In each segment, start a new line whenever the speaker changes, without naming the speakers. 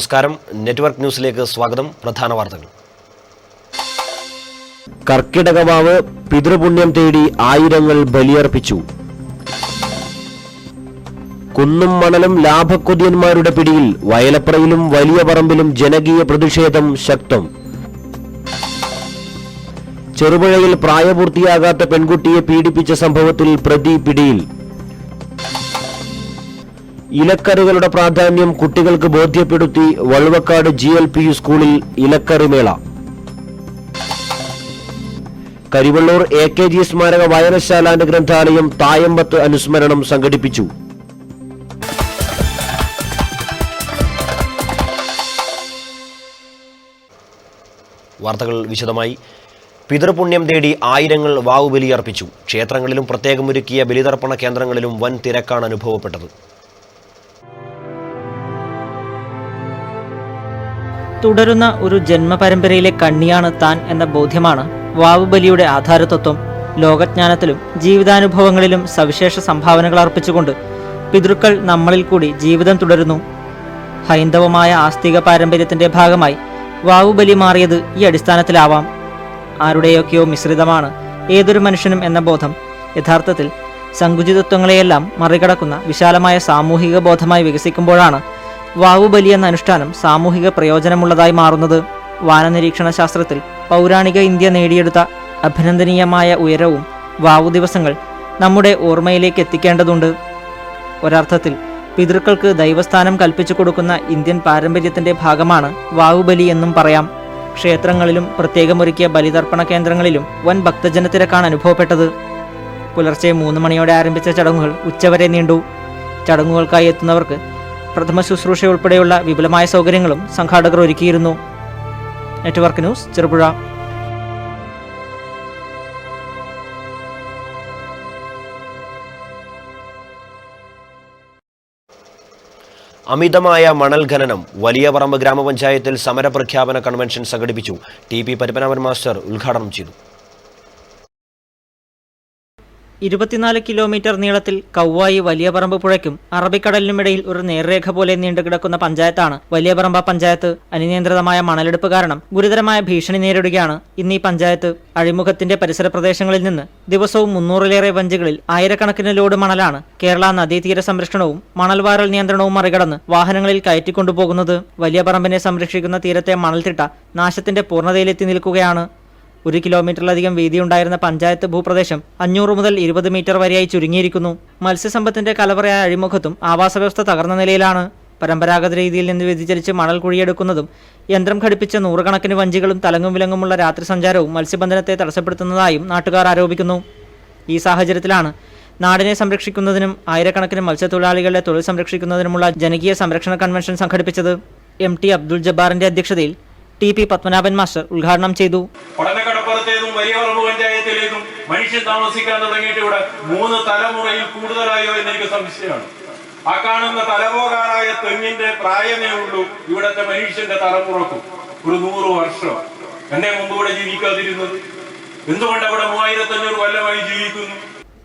നമസ്കാരം. നെറ്റ്വർക്ക് ന്യൂസിലേക്ക് സ്വാഗതം. പ്രധാന വാർത്തകൾ. കർക്കിടകവാവ് പിതൃപുണ്യം തേടി ആയിരങ്ങൾ ബലിയർപ്പിച്ചു. കുന്നും മണലും ലാഭക്കൊതിയന്മാരുടെ പിടിയിൽ. വയലപ്രയിലും വലിയ പറമ്പിലും ജനകീയ പ്രതിഷേധം ശക്തം. ചെറുപുഴയിൽ പ്രായപൂർത്തിയാകാത്ത പെൺകുട്ടിയെ പീഡിപ്പിച്ച സംഭവത്തിൽ പ്രതി പിടിയിൽ. ഇലക്കറികളുടെ പ്രാധാന്യം കുട്ടികൾക്ക് ബോധ്യപ്പെടുത്തി വള്ളുവക്കാട് GLPU സ്കൂളിൽ ഇലക്കറിമേള. കരിവള്ളൂർ AKG സ്മാരക വായനശാല ഗ്രന്ഥാലയം തായമ്പത്ത് അനുസ്മരണം സംഘടിപ്പിച്ചു. വാർത്തകൾ വിശദമായി. പിതൃപുണ്യം തേടി ആയിരങ്ങൾ വാവുബലിയർപ്പിച്ചു. ക്ഷേത്രങ്ങളിലും പ്രത്യേകമൊരുക്കിയ ബലിതർപ്പണ കേന്ദ്രങ്ങളിലും വൻ തിരക്കാണ് അനുഭവപ്പെട്ടത്.
തുടരുന്ന ഒരു ജന്മപരമ്പരയിലെ കണ്ണിയാണ് താൻ എന്ന ബോധ്യമാണ് വാവുബലിയുടെ ആധാരതത്വം. ലോകജ്ഞാനത്തിലും ജീവിതാനുഭവങ്ങളിലും സവിശേഷ സംഭാവനകൾ അർപ്പിച്ചുകൊണ്ട് പിതൃക്കൾ നമ്മളിൽ കൂടി ജീവിതം തുടരുന്നു. ഹൈന്ദവമായ ആസ്തിക പാരമ്പര്യത്തിന്റെ ഭാഗമായി വാവുബലി മാറിയത് ഈ അടിസ്ഥാനത്തിലാവാം. ആരുടെയൊക്കെയോ മിശ്രിതമാണ് ഏതൊരു മനുഷ്യനും എന്ന ബോധം യഥാർത്ഥത്തിൽ സങ്കുചിതത്വങ്ങളെയെല്ലാം മറികടക്കുന്ന വിശാലമായ സാമൂഹിക ബോധമായി വികസിക്കുമ്പോഴാണ് വാവുബലി എന്ന അനുഷ്ഠാനം സാമൂഹിക പ്രയോജനമുള്ളതായി മാറുന്നത്. വാനനിരീക്ഷണ ശാസ്ത്രത്തിൽ പൗരാണിക ഇന്ത്യ നേടിയെടുത്ത അഭിനന്ദനീയമായ ഉയരവും വാവു ദിവസങ്ങൾ നമ്മുടെ ഓർമ്മയിലേക്ക് എത്തിക്കേണ്ടതുണ്ട്. ഒരർത്ഥത്തിൽ പിതൃക്കൾക്ക് ദൈവസ്ഥാനം കൽപ്പിച്ചു കൊടുക്കുന്ന ഇന്ത്യൻ പാരമ്പര്യത്തിന്റെ ഭാഗമാണ് വാവുബലി എന്നും പറയാം. ക്ഷേത്രങ്ങളിലും പ്രത്യേകമൊരുക്കിയ ബലിതർപ്പണ കേന്ദ്രങ്ങളിലും വൻ ഭക്തജനത്തിരക്കാണ് അനുഭവപ്പെട്ടത്. പുലർച്ചെ 3 മണിയോടെ ആരംഭിച്ച ചടങ്ങുകൾ ഉച്ചവരെ നീണ്ടു. ചടങ്ങുകൾക്കായി എത്തുന്നവർക്ക് പ്രഥമ ശുശ്രൂഷ ഉൾപ്പെടെയുള്ള വിപുലമായ സൗകര്യങ്ങളും സംഘാടകർ ഒരുക്കിയിരുന്നു. Network news, Cherupuzha.
അമിതമായ മണൽ ഖനനം. വലിയ പറമ്പ് ഗ്രാമപഞ്ചായത്തിൽ സമരപ്രഖ്യാപന കൺവെൻഷൻ സംഘടിപ്പിച്ചു. TP പരപ്പനാവൻ മാസ്റ്റർ ഉദ്ഘാടനം ചെയ്തു.
24 കിലോമീറ്റർ നീളത്തിൽ കൗവായി വലിയ പറമ്പ് പുഴയ്ക്കും അറബിക്കടലിനുമിടയിൽ ഒരു നേർരേഖ പോലെ നീണ്ടുകിടക്കുന്ന പഞ്ചായത്താണ് വലിയ പറമ്പ പഞ്ചായത്ത്. അനിയന്ത്രിതമായ മണലെടുപ്പ് കാരണം ഗുരുതരമായ ഭീഷണി നേരിടുകയാണ് ഇന്ന് ഈ പഞ്ചായത്ത്. അഴിമുഖത്തിന്റെ പരിസര പ്രദേശങ്ങളിൽ നിന്ന് ദിവസവും 300-ലേറെ വഞ്ചികളിൽ ആയിരക്കണക്കിന് ലോഡ് മണലാണ് കേരള നദീതീര സംരക്ഷണവും മണൽവാരൽ നിയന്ത്രണവും മറികടന്ന് വാഹനങ്ങളിൽ കയറ്റിക്കൊണ്ടുപോകുന്നത്. വലിയ പറമ്പിനെ സംരക്ഷിക്കുന്ന തീരത്തെ മണൽത്തിട്ട നാശത്തിന്റെ പൂർണ്ണതയിലെത്തി നിൽക്കുകയാണ്. 1 കിലോമീറ്ററിലധികം വീതിയുണ്ടായിരുന്ന പഞ്ചായത്ത് ഭൂപ്രദേശം 500 മുതൽ 20 മീറ്റർ വരെയായി ചുരുങ്ങിയിരിക്കുന്നു. മത്സ്യസമ്പത്തിന്റെ കലവറയായ അഴിമുഖത്തും ആവാസവ്യവസ്ഥ തകർന്ന നിലയിലാണ്. പരമ്പരാഗത രീതിയിൽ നിന്ന് വ്യതിചലിച്ച് മണൽ കുഴിയെടുക്കുന്നതും യന്ത്രം ഘടിപ്പിച്ച 100 കണക്കിന് വഞ്ചികളും തലങ്ങും വിലങ്ങുമുള്ള രാത്രി സഞ്ചാരവും മത്സ്യബന്ധനത്തെ തടസ്സപ്പെടുത്തുന്നതായും നാട്ടുകാർ ആരോപിക്കുന്നു. ഈ സാഹചര്യത്തിലാണ് നാടിനെ സംരക്ഷിക്കുന്നതിനും ആയിരക്കണക്കിന് മത്സ്യത്തൊഴിലാളികളുടെ തൊഴിൽ സംരക്ഷിക്കുന്നതിനുമുള്ള ജനകീയ സംരക്ഷണ കൺവെൻഷൻ സംഘടിപ്പിച്ചത്. MT അബ്ദുൾ ജബ്ബാറിന്റെ അധ്യക്ഷതയിൽ TP പത്മനാഭൻ മാസ്റ്റർ ഉദ്ഘാടനം ചെയ്തു.
പഠനക്കടപ്പുറത്തേതും വലിയ പറമ്പ് പഞ്ചായത്തിലേതും മനുഷ്യൻ താമസിക്കാൻ തുടങ്ങിയിട്ട് ഇവിടെ 3 തലമുറയിൽ കൂടുതലായോ എന്ന് എനിക്ക് സംശയമാണ്. ആ കാണുന്ന തലപോകാറായ തെങ്ങിന്റെ പ്രായമേ ഉള്ളൂ ഇവിടത്തെ മനുഷ്യന്റെ തലമുറക്കും. ഒരു 100 വർഷം എന്നെ മുമ്പ് ഇവിടെ ജീവിക്കാതിരുന്നത് എന്തുകൊണ്ട് അവിടെ 3500 കൊല്ലമായി ജീവിക്കുന്നു?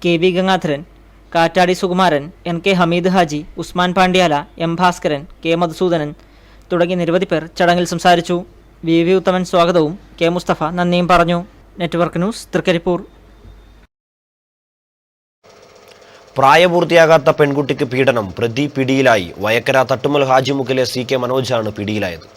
KV ഗംഗാധരൻ, കാറ്റാടി Sukumaran, NK Hameed Haji, Usman Pandyala, M Bhaskaran, K Madhusoodanan തുടങ്ങി നിരവധി പേർ ചടങ്ങിൽ സംസാരിച്ചു. VV ഉത്തമൻ സ്വാഗതവും K മുസ്തഫ നന്ദിയും പറഞ്ഞു. Network news, Trikaripur.
പ്രായപൂർത്തിയാകാത്ത പെൺകുട്ടിക്ക് പീഡനം. പ്രതി പിടിയിലായി. വയക്കര തട്ടുമൽ ഹാജിമുക്കിലെ CK മനോജാണ് പിടിയിലായത്.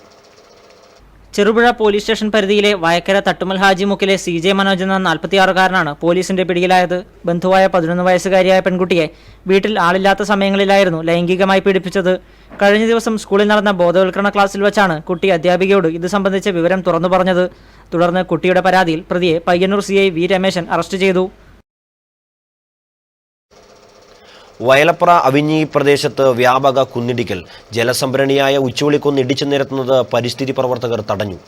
ചെറുപുഴ പോലീസ് സ്റ്റേഷൻ പരിധിയിലെ വയക്കര തട്ടുമൽ ഹാജിമുക്കിലെ CJ മനോജ് എന്ന 46-കാരനാണ് പോലീസിന്റെ പിടിയിലായത്. ബന്ധുവായ 11 വയസ്സുകാരിയായ പെൺകുട്ടിയെ വീട്ടിൽ ആളില്ലാത്ത സമയങ്ങളിലായിരുന്നു ലൈംഗികമായി പീഡിപ്പിച്ചത്. കഴിഞ്ഞ ദിവസം സ്കൂളിൽ നടന്ന ബോധവൽക്കരണ ക്ലാസ്സിൽ വെച്ചാണ് കുട്ടി അധ്യാപികയോട് ഇത് സംബന്ധിച്ച വിവരം തുറന്നു പറഞ്ഞത്. തുടർന്ന് കുട്ടിയുടെ പരാതിയിൽ പ്രതിയെ Payyanur CI V Rameshan arrest ചെയ്തു.
വയലപ്ര അവിഞ്ഞി പ്രദേശത്ത് വ്യാപക കുന്നിടിക്കൽ. ജലസംഭരണിയായ ഉച്ചോളിക്കുന്ന് ഇടിച്ചു നിരത്തുന്നത് പരിസ്ഥിതി പ്രവർത്തകർ തടഞ്ഞു.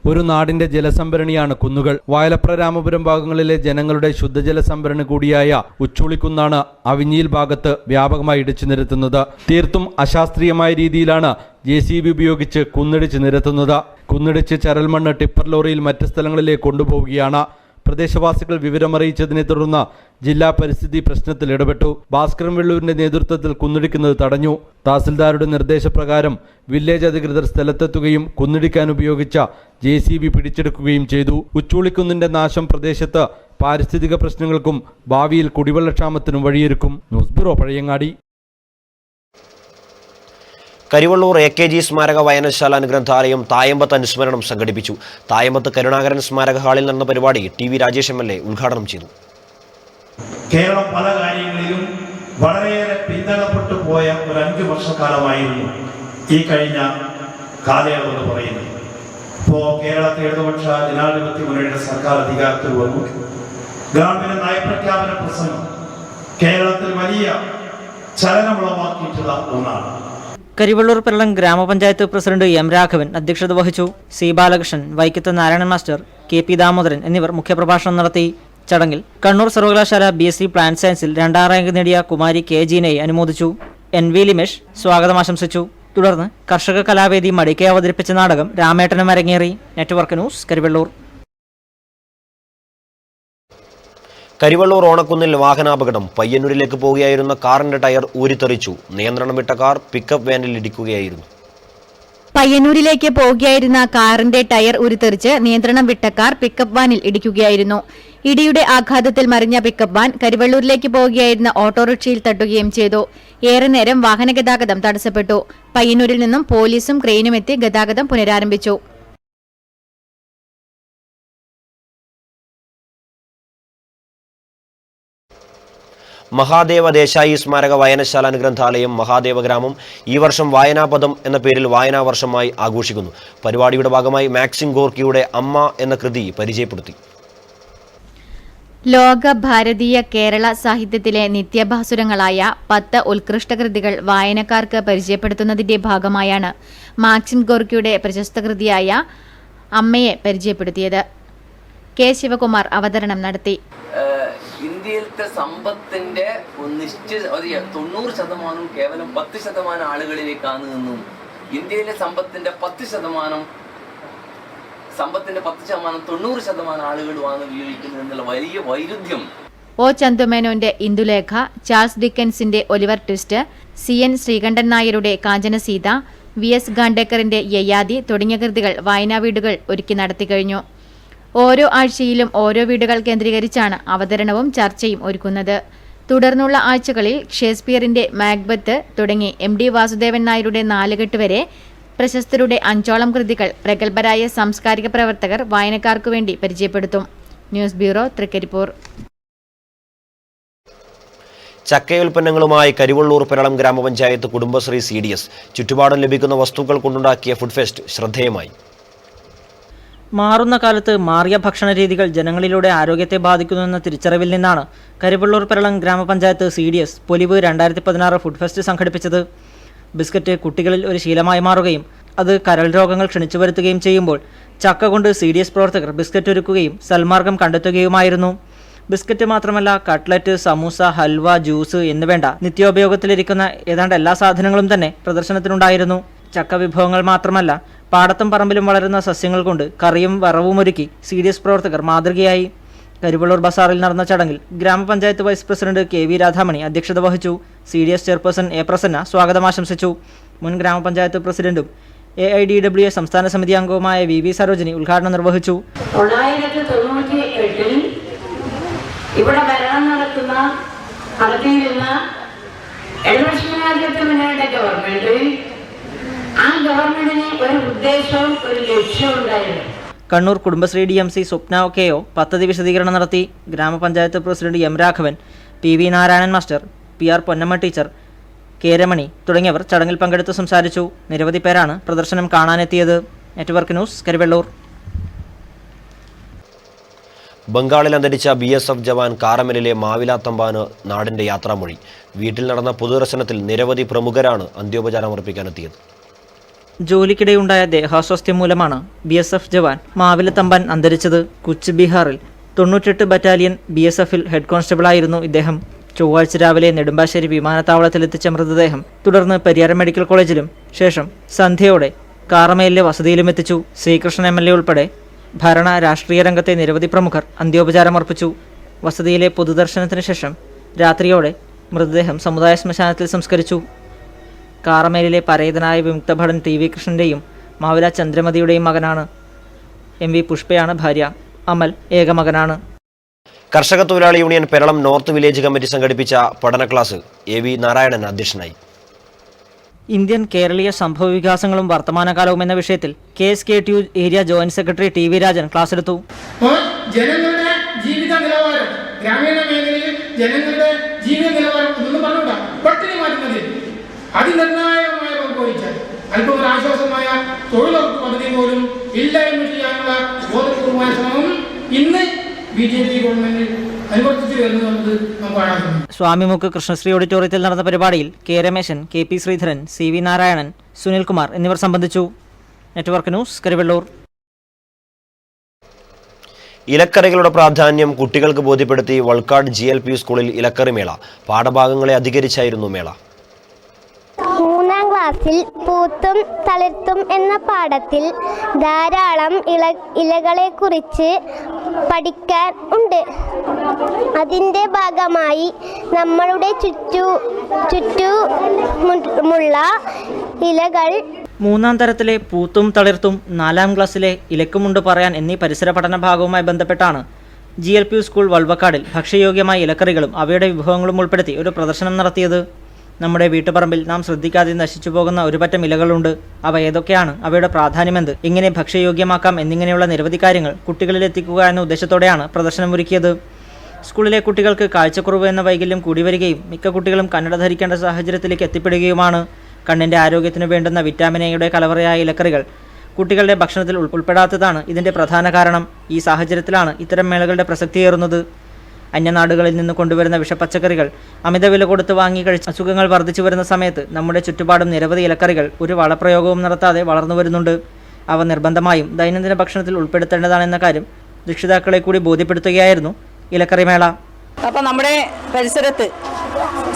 ഒരു നാടിന്റെ ജലസംഭരണിയാണ് കുന്നുകൾ. വയലപ്ര രാമപുരം ഭാഗങ്ങളിലെ ജനങ്ങളുടെ ശുദ്ധജല സംഭരണി കൂടിയായ ഉച്ചോളിക്കുന്നാണ് അവിഞ്ഞിയിൽ ഭാഗത്ത് വ്യാപകമായി ഇടിച്ചു നിരത്തുന്നത്. തീർത്തും അശാസ്ത്രീയമായ രീതിയിലാണ് JCB ഉപയോഗിച്ച് കുന്നിടിച്ച് നിരത്തുന്നത്. കുന്നിടിച്ച് ചരൽമണ്ണ് ടിപ്പർ ലോറിയിൽ മറ്റ് സ്ഥലങ്ങളിലേക്ക് കൊണ്ടുപോവുകയാണ്. പ്രദേശവാസികൾ വിവരമറിയിച്ചതിനെ തുടർന്ന് ജില്ലാ പരിസ്ഥിതി പ്രശ്നത്തിൽ ഇടപെട്ടു. ഭാസ്കരൻ വെള്ളൂരിന്റെ നേതൃത്വത്തിൽ കുന്നിടിക്കുന്നത് തടഞ്ഞു. തഹസിൽദാരുടെ നിർദ്ദേശപ്രകാരം വില്ലേജ് അധികൃതർ സ്ഥലത്തെത്തുകയും കുന്നിടിക്കാൻ ഉപയോഗിച്ച JCB പിടിച്ചെടുക്കുകയും ചെയ്തു. ഉച്ചൂളിക്കുന്നിന്റെ നാശം പ്രദേശത്ത് പാരിസ്ഥിതിക പ്രശ്നങ്ങൾക്കും ഭാവിയിൽ കുടിവെള്ളക്ഷാമത്തിനും വഴിയൊരുക്കും. News bureau, Pazhayangadi.
Karivellur AKG സ്മാരക വായനശാല ഗ്രന്ഥാലയം തായമ്പത്ത് അനുസ്മരണം സംഘടിപ്പിച്ചു. തായമ്പത്ത് കരുണാകരൻ സ്മാരക ഹാളിൽ നടന്ന പരിപാടി TV രാജേഷ് MLA ഉദ്ഘാടനം ചെയ്തു.
കേരളം പല കാര്യങ്ങളിലും വളരെയേറെ പിന്തള്ളപ്പെട്ടു പോയ ഒരു 5 വർഷക്കാലമായിരുന്നു ഈ കഴിഞ്ഞ കാലയളവ് എന്ന് പറയുന്നത്. ഇപ്പോൾ കേരളത്തിൽ ഇടതുപക്ഷ ജനാധിപത്യ മുന്നണിയുടെ സർക്കാർ അധികാരത്തിൽ വന്നു. ഗവൺമെന്റ് നയപ്രഖ്യാപന പ്രസംഗം കേരളത്തിൽ വലിയ ചലനമുളവാക്കിയിട്ടുള്ള ഒന്നാണ്.
കരിവള്ളൂർ പെരളം ഗ്രാമപഞ്ചായത്ത് പ്രസിഡന്റ് M. രാഘവൻ അധ്യക്ഷത വഹിച്ചു. C. ബാലകൃഷ്ണൻ, വൈക്കത്ത് നാരായണൻ മാസ്റ്റർ, KP ദാമോദരൻ എന്നിവർ മുഖ്യപ്രഭാഷണം നടത്തി. ചടങ്ങിൽ കണ്ണൂർ സർവകലാശാല BSc പ്ലാന്റ് സയൻസിൽ 2ാം റാങ്ക് നേടിയ കുമാരി K. ജീനയെ അനുമോദിച്ചു. NV ലിമേഷ് സ്വാഗതം ആശംസിച്ചു. തുടർന്ന് കർഷക കലാവേദി മടിക്കെ അവതരിപ്പിച്ച നാടകം രാമേട്ടനും അരങ്ങേറി. Network news, Karivellur.
കരിവള്ളൂർ ഓണക്കുന്നിൽ വാഹനാപകടം. പയ്യന്നൂരിലേക്ക് പോവുകയായിരുന്ന കാറിന്റെ ടയർ ഊരിത്തെറിച്ചു. നിയന്ത്രണം വിട്ട കാർ പിക്കപ്പ് വാനിൽ ഇടിക്കുകയായിരുന്നു.
പയ്യന്നൂരിലേക്ക് പോവുകയായിരുന്ന കാറിന്റെ ടയർ ഉരുത്തെറിച്ച് നിയന്ത്രണം വിട്ട കാർ പിക്കപ്പ് വാനിൽ ഇടിക്കുകയായിരുന്നു. ഇടിയുടെ ആഘാതത്തിൽ മറിഞ്ഞ പിക്കപ്പ് വാൻ കരിവള്ളൂരിലേക്ക് പോവുകയായിരുന്ന ഓട്ടോറിക്ഷയിൽ തട്ടുകയും ചെയ്തു. ഏറെ നേരം വാഹന ഗതാഗതം തടസ്സപ്പെട്ടു. പയ്യന്നൂരിൽ നിന്നും പോലീസും ക്രെയിനും എത്തി ഗതാഗതം പുനരാരംഭിച്ചു.
മഹാദേവ ദേശായി സ്മാരക വായനശാല ഗ്രന്ഥാലയം മഹാദേവ ഗ്രാമം ഈ വർഷം വായനാപദം എന്ന പേരിൽ വായനാ വർഷമായി ആഘോഷിക്കുന്നു. പരിപാടിയുടെ ഭാഗമായി മാക്സിം ഗോർക്കിയുടെ അമ്മ എന്ന കൃതി പരിചയപ്പെടുത്തി.
ലോക ഭാരതീയ കേരള സാഹിത്യത്തിലെ നിത്യഭാസുരങ്ങളായ 10 ഉത്കൃഷ്ട കൃതികൾ വായനക്കാർക്ക് പരിചയപ്പെടുത്തുന്നതിന്റെ ഭാഗമായാണ് മാക്സിം ഗോർക്കിയുടെ പ്രശസ്ത കൃതിയായ അമ്മയെ പരിചയപ്പെടുത്തിയത്. K. ശിവകുമാർ അവതരണം നടത്തി.
ഇന്ത്യയിലത്തെ സമ്പത്തിന്റെ നിശ്ചിത 90% കേവലം 10% ആളുകളിലേക്കാണ് നിന്നും ഇന്ത്യയിലെ സമ്പത്തിന്റെ 10% 90% ആളുകളുമാണ് ഉപയോഗിക്കുന്നത് എന്നുള്ള വലിയ വൈരുദ്ധ്യം.
O. ചന്തുമേനോന്റെ ഇന്ദുലേഖ, ചാൾസ് ഡിക്കൻസിന്റെ ഒലിവർ ട്വിസ്റ്റ്, CN ശ്രീകണ്ഠൻ നായരുടെ കാഞ്ചനസീത, VS ഖാണ്ടേക്കറിന്റെ യയാതി തുടങ്ങിയ കൃതികൾ വായനാ വീടുകൾ ഒരുക്കി നടത്തിക്കഴിഞ്ഞു. ഓരോ ആഴ്ചയിലും ഓരോ വീടുകൾ കേന്ദ്രീകരിച്ചാണ് അവതരണവും ചർച്ചയും ഒരുക്കുന്നത്. തുടർന്നുള്ള ആഴ്ചകളിൽ ഷേക്സ്പിയറിന്റെ മാക്ബത്ത് തുടങ്ങി MD വാസുദേവൻ നായരുടെ 4 കെട്ട് വരെ പ്രശസ്തരുടെ 5ഓളം കൃതികൾ പ്രഗത്ഭരായ സാംസ്കാരിക പ്രവർത്തകർ വായനക്കാർക്കു വേണ്ടി പരിചയപ്പെടുത്തും. News bureau, Trikaripur.
ചക്കയുൽപ്പന്നങ്ങളുമായി കരിവള്ളൂർ പെരളം ഗ്രാമപഞ്ചായത്ത് കുടുംബശ്രീ CDS ചുറ്റുപാടും ലഭിക്കുന്ന വസ്തുക്കൾ കൊണ്ടുണ്ടാക്കിയ ഫുഡ് ഫെസ്റ്റ് ശ്രദ്ധേയമായി.
മാറുന്ന കാലത്ത് മാറിയ ഭക്ഷണ രീതികൾ ജനങ്ങളിലൂടെ ആരോഗ്യത്തെ ബാധിക്കുന്നുവെന്ന തിരിച്ചറിവിൽ നിന്നാണ് കരിവള്ളൂർ പെരളം ഗ്രാമപഞ്ചായത്ത് CDS പൊലിവ് 2016 ഫുഡ് ഫെസ്റ്റ് സംഘടിപ്പിച്ചത്. ബിസ്ക്കറ്റ് കുട്ടികളിൽ ഒരു ശീലമായി മാറുകയും അത് കരൾ രോഗങ്ങൾ ക്ഷണിച്ചു വരുത്തുകയും ചെയ്യുമ്പോൾ ചക്ക കൊണ്ട് CDS പ്രവർത്തകർ ബിസ്ക്കറ്റ് ഒരുക്കുകയും സൽമാർഗം കണ്ടെത്തുകയുമായിരുന്നു. ബിസ്ക്കറ്റ് മാത്രമല്ല, കട്ട്ലറ്റ്, സമൂസ, ഹൽവ, ജ്യൂസ് എന്നുവേണ്ട നിത്യോപയോഗത്തിലിരിക്കുന്ന ഏതാണ്ട് എല്ലാ സാധനങ്ങളും തന്നെ പ്രദർശനത്തിനുണ്ടായിരുന്നു. ചക്ക വിഭവങ്ങൾ മാത്രമല്ല, പാടത്തും പറമ്പിലും വളരുന്ന സസ്യങ്ങൾ കൊണ്ട് കറിയും വറവും ഒരുക്കി CDS പ്രവർത്തകർ മാതൃകയായി. കരിവള്ളൂർ ബസാറിൽ നടന്ന ചടങ്ങിൽ ഗ്രാമപഞ്ചായത്ത് വൈസ് പ്രസിഡന്റ് KV രാധാമണി അധ്യക്ഷത വഹിച്ചു. CDS chairperson A. പ്രസന്ന സ്വാഗതം ആശംസിച്ചു. മുൻ ഗ്രാമപഞ്ചായത്ത് പ്രസിഡന്റും AIDWA സംസ്ഥാന സമിതി അംഗവുമായ VV സരോജിനി ഉദ്ഘാടനം നിർവഹിച്ചു.
1998 ഇവിടെ ഭരണം നടത്തുന്ന നടത്തിയിരുന്ന ഇടതുപക്ഷ മുന്നണിയുടെ ഗവൺമെന്റ്, ആ ഗവൺമെന്റിന് ഒരു ഉദ്ദേശവും ഒരു ലക്ഷ്യവും ഉണ്ടായിരുന്നു.
കണ്ണൂർ കുടുംബശ്രീ DMC സ്വപ്ന KO പദ്ധതി വിശദീകരണം നടത്തി. ഗ്രാമപഞ്ചായത്ത് president M. Raghavan, PV Narayanan master, PR Ponnamma teacher, K. Ramani തുടങ്ങിയവർ ചടങ്ങിൽ പങ്കെടുത്ത് സംസാരിച്ചു. നിരവധി പേരാണ് പ്രദർശനം കാണാനെത്തിയത്. Network news, Karivellur.
ബംഗാളിൽ അന്തരിച്ച BSF ജവാൻ കാറമലിലെ മാവിലാത്തമ്പാന് നാടിന്റെ യാത്രാമൊഴി. വീട്ടിൽ നടന്ന പൊതുദർശനത്തിൽ നിരവധി പ്രമുഖരാണ് അന്ത്യോപചാരമർപ്പിക്കാനെത്തിയത്.
ജോലിക്കിടെയുണ്ടായ ദേഹാസ്വാസ്ഥ്യം മൂലമാണ് BSF ജവാൻ മാവിലത്തമ്പാൻ അന്തരിച്ചത്. കുച്ച് ബീഹാറിൽ 98 ബറ്റാലിയൻ BSFൽ ഹെഡ് കോൺസ്റ്റബിളായിരുന്നു ഇദ്ദേഹം. ചൊവ്വാഴ്ച രാവിലെ നെടുമ്പാശ്ശേരി വിമാനത്താവളത്തിലെത്തിച്ച മൃതദേഹം തുടർന്ന് പരിയാരം മെഡിക്കൽ കോളേജിലും ശേഷം സന്ധ്യയോടെ കാറമേലിലെ വസതിയിലും എത്തിച്ചു. ശ്രീകൃഷ്ണൻ MLA ഉൾപ്പെടെ ഭരണ രാഷ്ട്രീയ രംഗത്തെ നിരവധി പ്രമുഖർ അന്ത്യോപചാരമർപ്പിച്ചു. വസതിയിലെ പൊതുദർശനത്തിന് ശേഷം രാത്രിയോടെ മൃതദേഹം സമുദായ ശ്മശാനത്തിൽ സംസ്കരിച്ചു. കാറമേലിലെ പരേതനായ വിമുക്തഭടൻ ടി വി കൃഷ്ണൻ്റെയും മാവില ചന്ദ്രമതിയുടെയും മകനാണ്. എം വി പുഷ്പയാണ് ഭാര്യ. അമൽ ഏക മകനാണ്.
കർഷക തൊഴിലാളി union Peralam north village committee സംഘടിപ്പിച്ച പഠന ക്ലാസ് എ വി നാരായണൻ അധ്യക്ഷനായി.
ഇന്ത്യൻ കേരളീയ സംഭവ വികാസങ്ങളും വർത്തമാനകാലവും എന്ന വിഷയത്തിൽ KSKTU area joint secretary T V Rajan class എടുത്തു.
ജനങ്ങളുടെ ജീവിത നിലവാരം, ഗ്രാമീണ മേഖലയിൽ ജനങ്ങളുടെ ജീവിത നിലവാരം ഒന്നും പറഞ്ഞുകൂടാ, പട്ടിണി മാറ്റുന്നതിൽ അതിനിർണായകമായ പങ്ക് വഹിച്ചാൽ അല്പം ഒരു ആശ്വാസമായ തൊഴിലുറപ്പ് പദ്ധതി പോലും ഇല്ലായ്മ ചെയ്യാനുള്ള ബോധപൂർവമായ ശ്രമം ഇന്ന് BJP ഗവൺമെന്റ് അനുവർത്തിച്ചു വരുന്നത് നമുക്ക് കാണാൻ.
സ്വാമിമുക്ക് കൃഷ്ണശ്രീ ഓഡിറ്റോറിയത്തിൽ നടന്ന പരിപാടിയിൽ K Rameshan, KP Sreedharan, CV Narayanan, Sunilkumar എന്നിവർ സംബന്ധിച്ചു. Network news, Karivellur.
ഇലക്കറികളുടെ പ്രാധാന്യം കുട്ടികൾക്ക് ബോധ്യപ്പെടുത്തി വൾക്കാട് GLP സ്കൂളിൽ ഇലക്കറി മേള. പാഠഭാഗങ്ങളെ അധികരിച്ചായിരുന്നു മേള.
3ാം ക്ലാസ്സിൽ പൂത്തും തളിർത്തും എന്ന പാഠത്തിൽ ധാരാളം ഇലകളെക്കുറിച്ച് പഠിക്കാൻ ഉണ്ട്. അതിൻ്റെ ഭാഗമായി നമ്മളുടെ ചുറ്റുമുള്ള ഇലകൾ
3ാം തരത്തിലെ പൂത്തും തളിർത്തും, 4ാം ക്ലാസ്സിലെ ഇലക്കുമുണ്ട് പറയാൻ എന്നീ പരിസര പഠന ഭാഗവുമായി ബന്ധപ്പെട്ടാണ് GLP സ്കൂൾ വൾവക്കാടിൽ ഭക്ഷ്യയോഗ്യമായ ഇലക്കറികളും അവയുടെ വിഭവങ്ങളും ഉൾപ്പെടുത്തി ഒരു പ്രദർശനം നടത്തിയത്. നമ്മുടെ വീട്ടുപറമ്പിൽ നാം ശ്രദ്ധിക്കാതെ നശിച്ചു പോകുന്ന ഒരു പറ്റം ഇലകളുണ്ട്. അവ ഏതൊക്കെയാണ്, അവയുടെ പ്രാധാന്യമെന്ത്, എങ്ങനെ ഭക്ഷ്യയോഗ്യമാക്കാം എന്നിങ്ങനെയുള്ള നിരവധി കാര്യങ്ങൾ കുട്ടികളിൽ എത്തിക്കുക എന്ന ഉദ്ദേശത്തോടെയാണ് പ്രദർശനം ഒരുക്കിയത്. സ്കൂളിലെ കുട്ടികൾക്ക് കാഴ്ചക്കുറവ് എന്ന വൈകല്യം കൂടി വരികയും മിക്ക കുട്ടികളും കണ്ണട ധരിക്കേണ്ട സാഹചര്യത്തിലേക്ക് എത്തിപ്പെടുകയുമാണ്. കണ്ണിൻ്റെ ആരോഗ്യത്തിന് വേണ്ടുന്ന വിറ്റാമിൻ എയുടെ കലവറയായ ഇലക്കറികൾ കുട്ടികളുടെ ഭക്ഷണത്തിൽ ഉൾപ്പെടാത്തതാണ് ഇതിൻ്റെ പ്രധാന കാരണം. ഈ സാഹചര്യത്തിലാണ് ഇത്തരം മേളകളുടെ പ്രസക്തിയേറുന്നത്. അന്യനാടുകളിൽ നിന്ന് കൊണ്ടുവരുന്ന വിഷപ്പച്ചക്കറികൾ അമിത വില കൊടുത്ത് വാങ്ങി കഴിച്ച് അസുഖങ്ങൾ വർദ്ധിച്ചു വരുന്ന സമയത്ത് നമ്മുടെ ചുറ്റുപാടും നിരവധി ഇലക്കറികൾ ഒരു വളപ്രയോഗവും നടത്താതെ വളർന്നു വരുന്നുണ്ട്. അവ നിർബന്ധമായും ദൈനംദിന ഭക്ഷണത്തിൽ ഉൾപ്പെടുത്തേണ്ടതാണെന്ന കാര്യം രക്ഷിതാക്കളെ കൂടി ബോധ്യപ്പെടുത്തുകയായിരുന്നു ഇലക്കറിമേള.
അപ്പോൾ നമ്മുടെ പരിസരത്ത്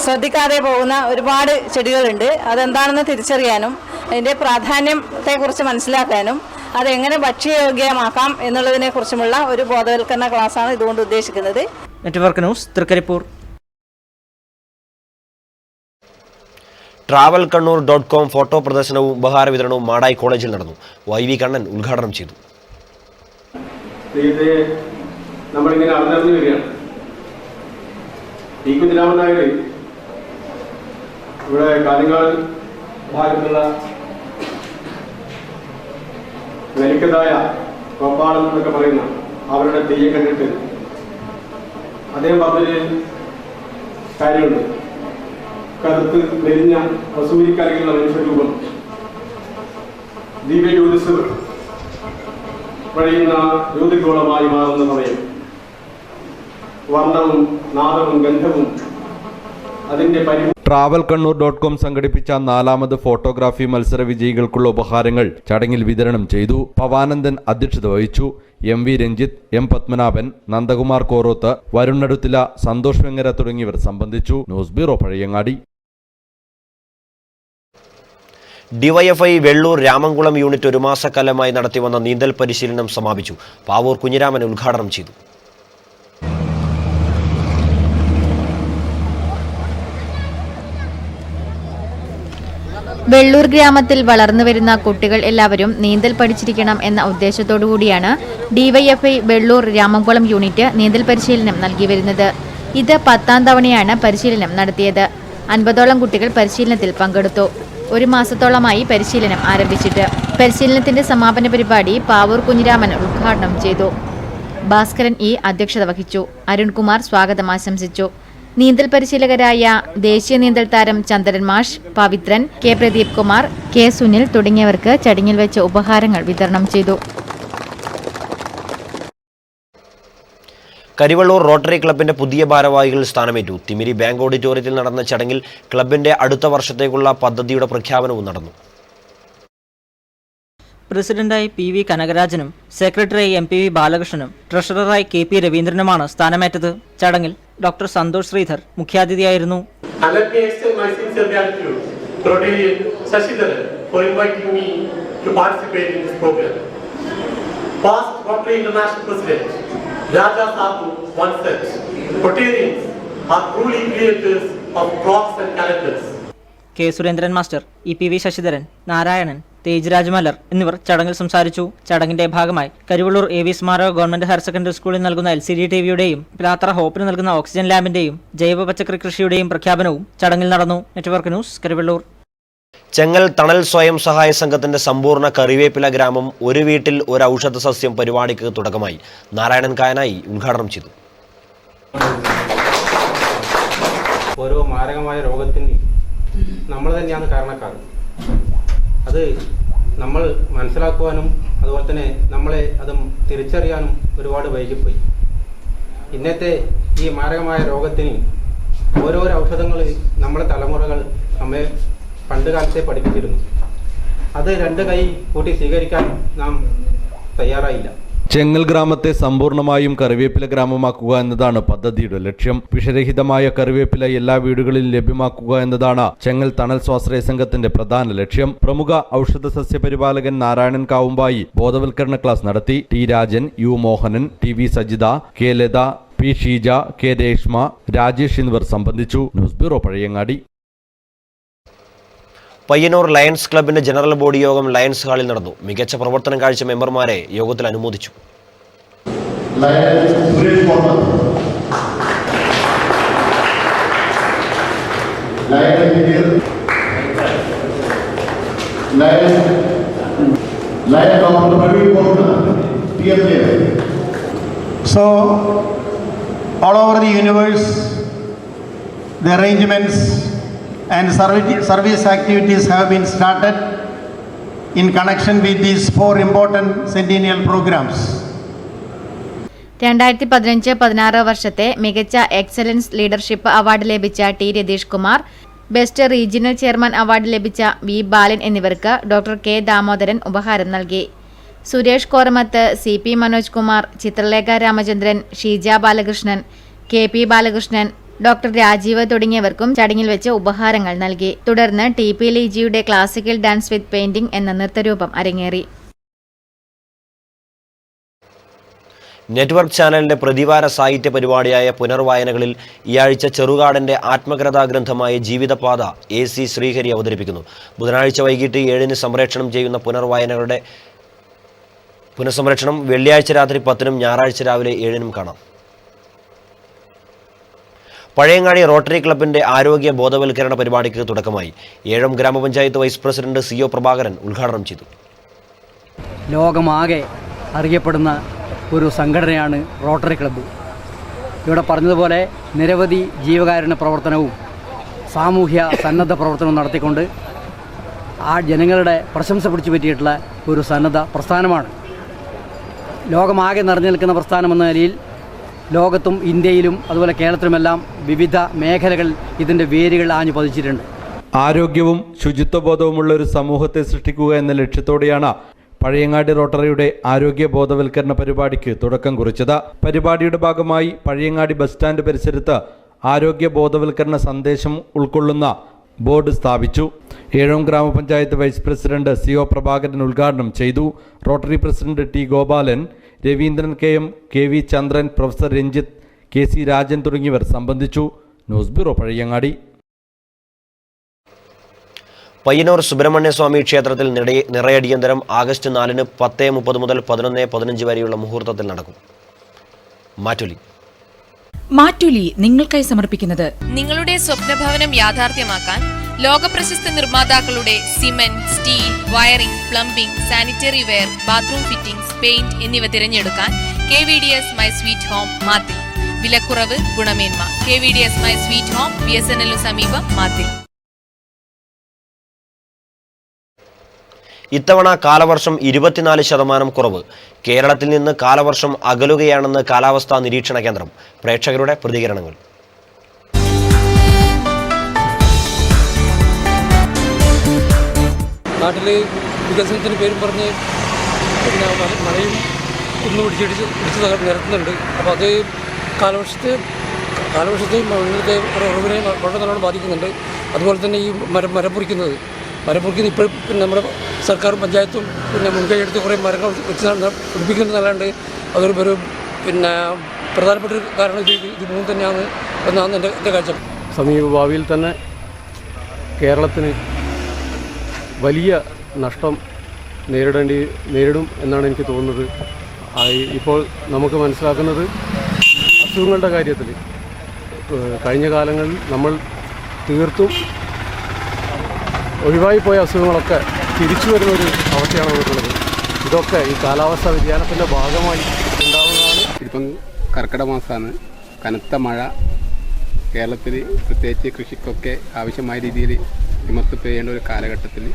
ശ്രദ്ധിക്കാതെ പോകുന്ന ഒരുപാട് ചെടികളുണ്ട്. അതെന്താണെന്ന് തിരിച്ചറിയാനും അതിൻ്റെ പ്രാധാന്യത്തെക്കുറിച്ച് മനസ്സിലാക്കാനും അതെങ്ങനെ ഭക്ഷ്യയോഗ്യമാക്കാം എന്നുള്ളതിനെക്കുറിച്ചുമുള്ള ഒരു ബോധവൽക്കരണ ക്ലാസ്സാണ് ഇതുകൊണ്ട് ഉദ്ദേശിക്കുന്നത്.
Network news, Trikaripur.
travelkannur.com photo പ്രദർശനവും ഉപഹാര വിതരണവും മാടായി കോളേജിൽ നടന്നു. YV കണ്ണൻ ഉദ്ഘാടനം ചെയ്തു.
നമ്മളിങ്ങനെ അറിഞ്ഞറിഞ്ഞു വരികയാണ്. ടി കുഞ്ഞിരാമൻ നായർ ഇവിടെ കാലിങ്ങാട് ഭാഗത്തുള്ള നെരിക്കതായ കോപ്പാളം എന്നൊക്കെ പറയുന്ന അവരുടെ തെയ്യം കണ്ടിട്ട് അദ്ദേഹം പറഞ്ഞൊരു കാര്യമുണ്ട്. കറുത്ത് മെലിഞ്ഞ വസൂരിക്കരയുള്ള മനുഷ്യരൂപം ദിവ്യ ജ്യോതിസ് വഴിയുന്ന ജ്യോതിഗോളമായി മാറുന്ന സമയം വർണ്ണവും നാദവും ഗന്ധവും അതിന്റെ
travelkannur.com സംഘടിപ്പിച്ച 4ാമത് ഫോട്ടോഗ്രാഫി മത്സര വിജയികൾക്കുള്ള ഉപഹാരങ്ങൾ ചടങ്ങിൽ വിതരണം ചെയ്തു. പവാനന്ദൻ അധ്യക്ഷത വഹിച്ചു. MV രഞ്ജിത്ത്, M പത്മനാഭൻ, നന്ദകുമാർ കോറോത്ത്, വരുണടുത്തില, സന്തോഷ് വെങ്ങര തുടങ്ങിയവർ സംബന്ധിച്ചു. News bureau, Pazhayangadi.
DYFI Vellur Ramamkulam unit 1 മാസക്കാലമായി നടത്തിവന്ന നീന്തൽ പരിശീലനം സമാപിച്ചു. പാവൂർ കുഞ്ഞിരാമൻ ഉദ്ഘാടനം ചെയ്തു.
വെള്ളൂർ ഗ്രാമത്തിൽ വളർന്നുവരുന്ന കുട്ടികൾ എല്ലാവരും നീന്തൽ പഠിച്ചിരിക്കണം എന്ന ഉദ്ദേശത്തോടുകൂടിയാണ് DYFI വെള്ളൂർ രാമംകുളം യൂണിറ്റ് നീന്തൽ പരിശീലനം നൽകി വരുന്നത്. ഇത് 10ാം തവണയാണ് പരിശീലനം നടത്തിയത്. 50ഓളം കുട്ടികൾ പരിശീലനത്തിൽ പങ്കെടുത്തു. 1 മാസത്തോളമായി പരിശീലനം ആരംഭിച്ചിട്ട്. പരിശീലനത്തിന്റെ സമാപന പരിപാടി പാവൂർ കുഞ്ഞിരാമൻ ഉദ്ഘാടനം ചെയ്തു. ഭാസ്കരൻ അധ്യക്ഷത വഹിച്ചു. അരുൺകുമാർ സ്വാഗതം ആശംസിച്ചു. നീന്തൽ പരിശീലകരായ ദേശീയ നീന്തൽ താരം ചന്ദ്രൻ മാഷ്, പവിത്രൻ, K പ്രദീപ് കുമാർ, K സുനിൽ തുടങ്ങിയവർക്ക് ചടങ്ങിൽ വെച്ച് ഉപഹാരങ്ങൾ വിതരണം ചെയ്തു.
കരിവള്ളൂർ റോട്ടറി ക്ലബിന്റെ പുതിയ ഭാരവാഹികൾ സ്ഥാനമേറ്റു. തിമിരി ബാങ്ക് ഓഡിറ്റോറിയത്തിൽ നടന്ന ചടങ്ങിൽ ക്ലബിന്റെ അടുത്ത വർഷത്തേക്കുള്ള പദ്ധതിയുടെ പ്രഖ്യാപനവും നടന്നു.
പ്രസിഡന്റായി PV കനകരാജനും സെക്രട്ടറിയായി MPV ബാലകൃഷ്ണനും ട്രഷററായി KP രവീന്ദ്രനുമാണ് സ്ഥാനമേറ്റത്. ചടങ്ങിൽ ഡോക്ടർ സന്തോഷ് ശ്രീധർ മുഖ്യാതിഥിയായിരുന്നു.
past Rotary International President Raja Sabu once said, Rotarians are truly creators of clocks and calendars.
K Surendran master, EPV. Sasidharan, Narayanan, Tejraj Malar എന്നിവർ ചടങ്ങിൽ സംസാരിച്ചു. ചടങ്ങിന്റെ ഭാഗമായി കരുവള്ളൂർ എ.വി. സ്മാരക ഗവൺമെന്റ് ഹയർ സെക്കൻഡറി സ്കൂളിൽ നൽകുന്ന LCD ടിവിയുടെയും പിലാത്തറ ഹോപ്പിന് നൽകുന്ന ഓക്സിജൻ ലാബിന്റെയും ജൈവ പച്ചക്കറി കൃഷിയുടെയും പ്രഖ്യാപനവും ചടങ്ങിൽ നടന്നു. Network news, Karuvallur.
ചെങ്ങൽ തണൽ സ്വയം സഹായ സംഘത്തിന്റെ സമ്പൂർണ്ണ കറിവേപ്പില ഗ്രാമം ഒരു വീട്ടിൽ ഒരു ഔഷധ സസ്യം പരിപാടിക്ക് തുടക്കമായി. നാരായണൻ കായനായി ഉദ്ഘാടനം ചെയ്തു.
ഓരോ മാരകമായ രോഗത്തിന് നമ്മൾ തന്നെയാണ് കാരണക്കാർ. അത് നമ്മൾ മനസ്സിലാക്കുവാനും അതുപോലെ തന്നെ നമ്മളെ അതും തിരിച്ചറിയാനും ഒരുപാട് വൈകിപ്പോയി. ഇന്നത്തെ ഈ മാരകമായ രോഗത്തിന് ഓരോരോ ഔഷധങ്ങൾ നമ്മളെ തലമുറകൾ നമ്മെ പണ്ട് കാലത്തെ പഠിപ്പിച്ചിരുന്നു. അത് രണ്ട് കൈ കൂട്ടി സ്വീകരിക്കാൻ നാം തയ്യാറായില്ല.
ചെങ്ങൽ ഗ്രാമത്തെ സമ്പൂർണ്ണമായും കറിവേപ്പില ഗ്രാമമാക്കുക എന്നതാണ് പദ്ധതിയുടെ ലക്ഷ്യം. വിഷരഹിതമായ കറിവേപ്പില എല്ലാ വീടുകളിലും ലഭ്യമാക്കുക എന്നതാണ് ചെങ്ങൽ തണൽ സ്വാശ്രയ സംഘത്തിന്റെ പ്രധാന ലക്ഷ്യം. പ്രമുഖ ഔഷധ സസ്യ പരിപാലകൻ നാരായണൻ കാവുമ്പായി ബോധവൽക്കരണ ക്ലാസ് നടത്തി. T Rajan, U Mohanan, T V. Sajitha, K Latha, P Sheeja, K Reshma, Rajesh എന്നിവർ സംബന്ധിച്ചു. News bureau, Pazhayangadi.
Payyanur lions ക്ലബിന്റെ ജനറൽ ബോഡി യോഗം ലയൺസ് ഹാളിൽ നടന്നു. മികച്ച പ്രവർത്തനം കാഴ്ച മെമ്പർമാരെ യോഗത്തിൽ അനുമോദിച്ചു.
So, all over the universe, the arrangements and service activities have been started in connection with these 4 important centennial programs.
2015-16 വർഷത്തെ മികച്ച എക്സലൻസ് ലീഡർഷിപ്പ് അവാർഡ് ലഭിച്ച T Ratheesh Kumar, best regional chairman award ലഭിച്ച വി ബാലൻ എന്നിവർക്ക് ഡോക്ടർ കെ ദാമോദരൻ ഉപഹാരം നൽകി. Suresh Koramath, CP Manoj Kumar, Chitralekha Ramachandran, Sheeja Balakrishnan, KP Balakrishnan, doctor Rajeev തുടങ്ങിയവർക്കും ചടങ്ങിൽ വെച്ച് ഉപഹാരങ്ങൾ നൽകി. തുടർന്ന് TP ലീജിയുടെ ക്ലാസിക്കൽ ഡാൻസ് വിത്ത് പെയിന്റിംഗ് എന്ന നൃത്തരൂപം അരങ്ങേറി.
നെറ്റ്വർക്ക് ചാനലിന്റെ പ്രതിവാര സാഹിത്യ പരിപാടിയായ പുനർവായനകളിൽ ഈ ആഴ്ച ചെറുകാടന്റെ ആത്മകഥാഗ്രന്ഥമായ ജീവിതപാത AC ശ്രീഹരി അവതരിപ്പിക്കുന്നു. ബുധനാഴ്ച വൈകിട്ട് 7-ന് സംപ്രേഷണം ചെയ്യുന്ന പുനർവായനകളുടെ പുനഃസംപ്രേഷണം വെള്ളിയാഴ്ച രാത്രി 10-നും ഞായറാഴ്ച രാവിലെ 7-നും കാണാം. പഴയങ്ങാടി റോട്ടറി ക്ലബിന്റെ ആരോഗ്യ ബോധവൽക്കരണ പരിപാടിക്ക് തുടക്കമായി. ഏഴം ഗ്രാമപഞ്ചായത്ത് വൈസ് പ്രസിഡന്റ് CO പ്രഭാകരൻ ഉദ്ഘാടനം ചെയ്തു.
ലോകമാകെ അറിയപ്പെടുന്ന ഒരു സംഘടനയാണ് റോട്ടറി ക്ലബ്ബ്. ഇവിടെ പറഞ്ഞതുപോലെ നിരവധി ജീവകാരുണ്യ പ്രവർത്തനവും സാമൂഹ്യ സന്നദ്ധ പ്രവർത്തനവും നടത്തിക്കൊണ്ട് ആ ജനങ്ങളുടെ പ്രശംസ പിടിച്ചു പറ്റിയിട്ടുള്ള ഒരു സന്നദ്ധ പ്രസ്ഥാനമാണ്. ലോകമാകെ നിറഞ്ഞു നിൽക്കുന്ന പ്രസ്ഥാനമെന്ന നിലയിൽ ലോകത്തും ഇന്ത്യയിലും അതുപോലെ കേരളത്തിലുമെല്ലാം വിവിധ മേഖലകളിൽ ഇതിൻ്റെ വേരുകൾ ആഞ്ഞു പതിച്ചിട്ടുണ്ട്.
ആരോഗ്യവും ശുചിത്വബോധവുമുള്ള ഒരു സമൂഹത്തെ സൃഷ്ടിക്കുക എന്ന ലക്ഷ്യത്തോടെയാണ് പഴയങ്ങാടി റോട്ടറിയുടെ ആരോഗ്യ ബോധവൽക്കരണ പരിപാടിക്ക് തുടക്കം കുറിച്ചത്. പരിപാടിയുടെ ഭാഗമായി പഴയങ്ങാടി ബസ് സ്റ്റാൻഡ് പരിസരത്ത് ആരോഗ്യ ബോധവൽക്കരണ സന്ദേശം ഉൾക്കൊള്ളുന്ന ബോർഡ് സ്ഥാപിച്ചു. ഏഴം ഗ്രാമപഞ്ചായത്ത് വൈസ് പ്രസിഡന്റ് CO പ്രഭാകരൻ ഉദ്ഘാടനം ചെയ്തു. Rotary president T Gopalan, Raveendran KM, KV Chandran, professor Ranjith, KC Rajan തുടങ്ങിയവർ സംബന്ധിച്ചു. News bureau, Pazhayangadi.
പയ്യന്നൂർ സുബ്രഹ്മണ്യസ്വാമി ക്ഷേത്രത്തിൽ നിറയടിയന്തരം ആഗസ്റ്റ് 4-ന് 10:30 മുതൽ 11:15 വരെയുള്ള മുഹൂർത്തത്തിൽ നടക്കും.
മാറ്റുലി നിങ്ങൾക്കായി സമർപ്പിക്കുന്നത്
നിങ്ങളുടെ സ്വപ്നഭവനം യാഥാർത്ഥ്യമാക്കാൻ ലോകപ്രശസ്ത നിർമ്മാതാക്കളുടെ cement, steel, wiring, plumbing, sanitary ware, bathroom fittings, paint എന്നിവ തിരഞ്ഞെടുക്കാൻ KVDS my sweet home Mathil. വിലക്കുറവ്, ഗുണമേന്മ. KVDS my sweet home, BSNL സമീപം, മാത്തിൽ.
ഇത്തവണ കാലവർഷം 24% കുറവ്. കേരളത്തിൽ നിന്ന് കാലവർഷം അകലുകയാണെന്ന് കാലാവസ്ഥാ നിരീക്ഷണ കേന്ദ്രം. പ്രേക്ഷകരുടെ പ്രതികരണങ്ങൾ.
നാട്ടിൽ വികസനത്തിന് പേരും പറഞ്ഞ് പിന്നെ മഴയും കുന്നു പിടിച്ച് നിരത്തുന്നുണ്ട്. അപ്പോൾ അത് കാലവർഷത്തെയും മണ്ണിലത്തെ ഉറവിനെ വളരെ നല്ലോണം ബാധിക്കുന്നുണ്ട്. അതുപോലെ തന്നെ ഈ മരം മുറിക്കുന്നത് ഇപ്പോൾ നമ്മുടെ സർക്കാരും പഞ്ചായത്തും പിന്നെ മുൻകൈയെടുത്ത് കുറേ മരങ്ങൾ വെച്ച് പിടിപ്പിക്കുന്നതല്ലാണ്ട് അതൊരു പിന്നെ പ്രധാനപ്പെട്ട ഒരു കാരണം ഇത് മൂന്ന് തന്നെയാണ് എന്നാണ് എൻ്റെ കാഴ്ച.
സമീപ ഭാവിയിൽ തന്നെ കേരളത്തിന് വലിയ നഷ്ടം നേരിടും എന്നാണ് എനിക്ക് തോന്നുന്നത്. ഇപ്പോൾ നമുക്ക് മനസ്സിലാക്കുന്നത് അസുഖങ്ങളുടെ കാര്യത്തിൽ കഴിഞ്ഞ കാലങ്ങളിൽ നമ്മൾ തീർത്തും ഒഴിവായിപ്പോയ അസുഖങ്ങളൊക്കെ തിരിച്ചു വരുന്നൊരു അവസ്ഥയാണ് നമുക്കുള്ളത്. ഇതൊക്കെ ഈ കാലാവസ്ഥാ വ്യതിയാനത്തിൻ്റെ ഭാഗമായി ഉണ്ടാവുന്നതാണ്.
ഇപ്പം കർക്കിടക മാസമാണ്, കനത്ത മഴ കേരളത്തിൽ പ്രത്യേകിച്ച് കൃഷിക്കൊക്കെ ആവശ്യമായ രീതിയിൽ വിമർത്ത് പെയ്യേണ്ട ഒരു കാലഘട്ടത്തിൽ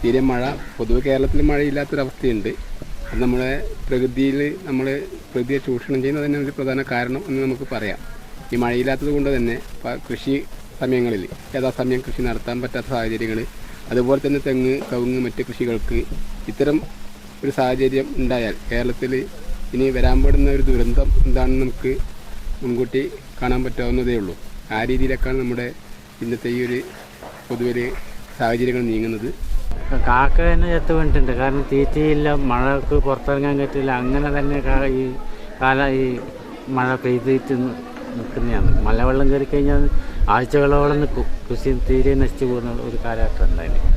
തീരെ മഴ പൊതുവെ കേരളത്തിൽ മഴയില്ലാത്തൊരവസ്ഥയുണ്ട്. അത് നമ്മളെ പ്രകൃതിയെ ചൂഷണം ചെയ്യുന്നത് തന്നെ ഒരു പ്രധാന കാരണം എന്ന് നമുക്ക് പറയാം. ഈ മഴയില്ലാത്തത് കൊണ്ട് തന്നെ കൃഷി സമയങ്ങളിൽ യഥാസമയം കൃഷി നടത്താൻ പറ്റാത്ത സാഹചര്യങ്ങൾ, അതുപോലെ തന്നെ തെങ്ങ്, കവുങ്ങ്, മറ്റ് കൃഷികൾക്ക് ഇത്തരം ഒരു സാഹചര്യം ഉണ്ടായാൽ കേരളത്തിൽ ഇനി വരാൻ പെടുന്ന ഒരു ദുരന്തം എന്താണെന്ന് നമുക്ക് മുൻകൂട്ടി കാണാൻ പറ്റാവുന്നതേ ഉള്ളൂ. ആ രീതിയിലൊക്കെയാണ് നമ്മുടെ ഇന്നത്തെ ഈ ഒരു പൊതുവെ സാഹചര്യങ്ങൾ നീങ്ങുന്നത്.
കാക്ക തന്നെ ചത്ത് വീണിട്ടുണ്ട്. കാരണം തീറ്റയില്ല, മഴക്ക് പുറത്തിറങ്ങാൻ പറ്റില്ല. അങ്ങനെ തന്നെ ഈ മഴ പെയ്തിട്ട് നിൽക്കുന്നതാണ്. മലവെള്ളം കയറി കഴിഞ്ഞാൽ ആഴ്ചകളോളം നിൽക്കും. കൃഷി തീരെ നശിച്ചു പോകുന്ന ഒരു കാലഘട്ടം ഉണ്ടായിരുന്നു.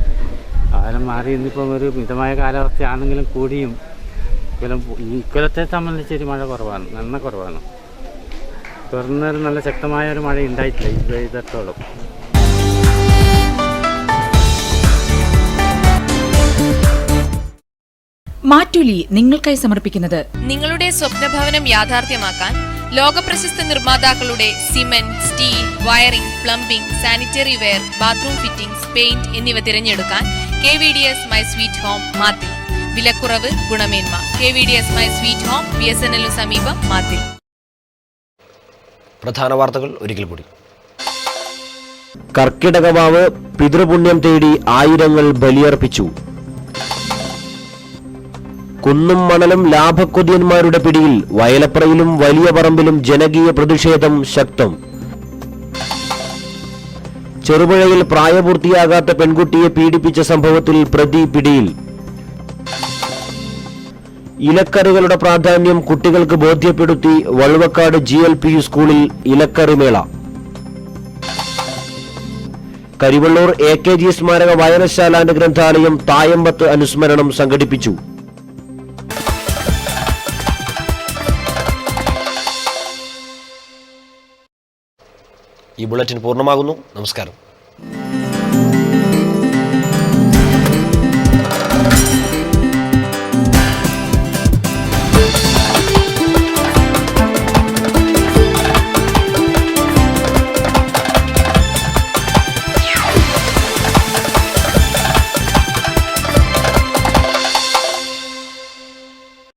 കാലം മാറി ഇന്നിപ്പം ഒരു മിതമായ കാലാവസ്ഥയാണെങ്കിലും കൂടിയും ഇക്കൊല്ലത്തെ സംബന്ധിച്ചൊരു മഴ കുറവാണ്, നന്ന കുറവാണ്. തുറന്നൊരു നല്ല ശക്തമായ ഒരു മഴ ഉണ്ടായിട്ടില്ല ഇത് പെയ്തിടത്തോളം.
മാറ്റുലി നിങ്ങൾക്കായി സമർപ്പിക്കുന്നത്
നിങ്ങളുടെ സ്വപ്നഭവനം യാഥാർത്ഥ്യമാക്കാൻ ലോകപ്രശസ്ത നിർമ്മാതാക്കളുടെ cement, steel, wiring, plumbing, sanitary ware, bathroom fittings, paint എന്നിവ തിരഞ്ഞെടുക്കാൻ KVDS my sweet home Mathil. വിലക്കുറവ്, ഗുണമേന്മ. KVDS my sweet home, BSNL സമീപം, മാത്തിൽ.
പ്രധാന വാർത്തകൾ ഒരിക്കൽ കൂടി. കർക്കിടകവാവ് പിതൃപുണ്യം തേടി ആയിരങ്ങൾ ബലിയർപ്പിച്ചു. കുന്നും മണലും ലാഭക്കൊതിയന്മാരുടെ പിടിയിൽ. വയലപ്രയിലും വലിയ പറമ്പിലും ജനകീയ പ്രതിഷേധം ശക്തം. ചെറുപുഴയിൽ പ്രായപൂർത്തിയാകാത്ത പെൺകുട്ടിയെ പീഡിപ്പിച്ച സംഭവത്തിൽ പ്രതി പിടിയിൽ. ഇലക്കറികളുടെ പ്രാധാന്യം കുട്ടികൾക്ക് ബോധ്യപ്പെടുത്തി വള്ളുവക്കാട് GLPU സ്കൂളിൽ ഇലക്കറിമേള. കരിവള്ളൂർ AKG സ്മാരക വായനശാല ഗ്രന്ഥാലയം തായമ്പത്ത് അനുസ്മരണം സംഘടിപ്പിച്ചു. ഈ ബുള്ളറ്റിൻ പൂർണ്ണമാകുന്നു. നമസ്കാരം.